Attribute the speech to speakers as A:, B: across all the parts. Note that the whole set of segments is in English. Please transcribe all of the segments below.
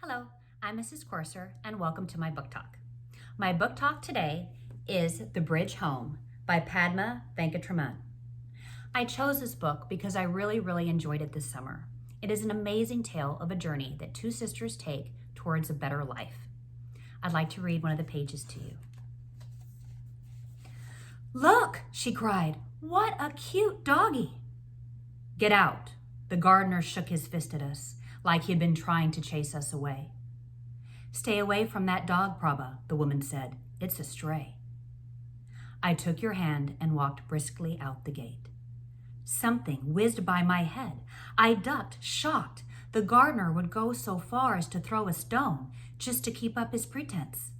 A: Hello, I'm Mrs. Corser, and welcome to my book talk. My book talk today is The Bridge Home by Padma Venkatraman. I chose this book because I really enjoyed it this summer. It is an amazing tale of a journey that two sisters take towards a better life. I'd like to read one of the pages to you. "Look," she cried, "what a cute doggie." "Get out." The gardener shook his fist at us, like he had been trying to chase us away. "Stay away from that dog, Prabha," the woman said. "It's a stray." I took your hand and walked briskly out the gate. Something whizzed by my head. I ducked, shocked. The gardener would go so far as to throw a stone just to keep up his pretense.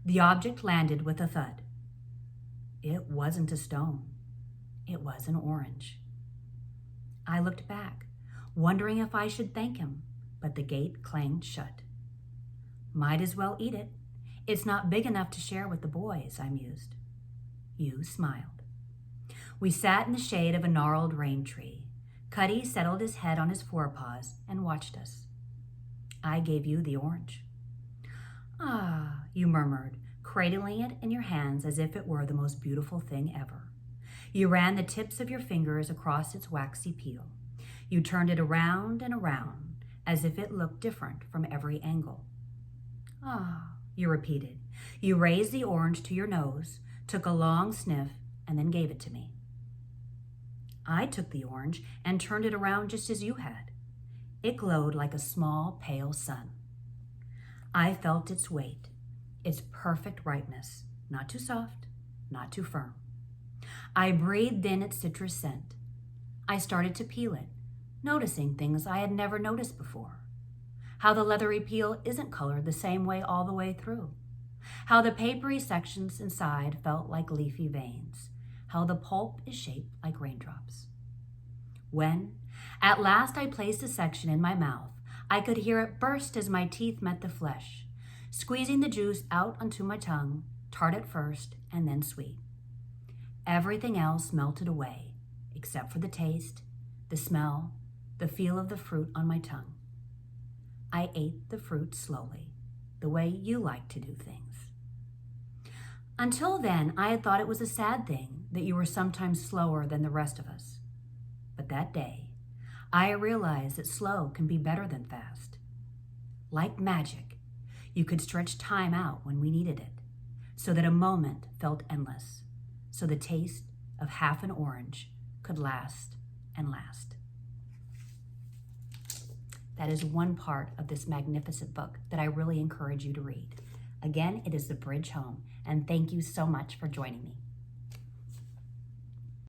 A: The object landed with a thud. It wasn't a stone. It was an orange. I looked back, wondering if I should thank him, but the gate clanged shut. "Might as well eat it. It's not big enough to share with the boys," I mused. You smiled. We sat in the shade of a gnarled rain tree. Cuddy settled his head on his forepaws and watched us. "I gave you the orange." "Ah," you murmured, cradling it in your hands as if it were the most beautiful thing ever. You ran the tips of your fingers across its waxy peel. You turned it around and around, as if it looked different from every angle. "Ah," you repeated. You raised the orange to your nose, took a long sniff, and then gave it to me. I took the orange and turned it around just as you had. It glowed like a small, pale sun. I felt its weight, its perfect ripeness, not too soft, not too firm. I breathed in its citrus scent. I started to peel it, noticing things I had never noticed before. How the leathery peel isn't colored the same way all the way through. How the papery sections inside felt like leafy veins. How the pulp is shaped like raindrops. When, at last, I placed a section in my mouth, I could hear it burst as my teeth met the flesh, squeezing the juice out onto my tongue, tart at first and then sweet. Everything else melted away, except for the taste, the smell, the feel of the fruit on my tongue. I ate the fruit slowly, the way you like to do things. Until then, I had thought it was a sad thing that you were sometimes slower than the rest of us. But that day, I realized that slow can be better than fast. Like magic, you could stretch time out when we needed it, so that a moment felt endless, so the taste of half an orange could last and last. That is one part of this magnificent book that I really encourage you to read. Again, it is The Bridge Home, and thank you so much for joining me.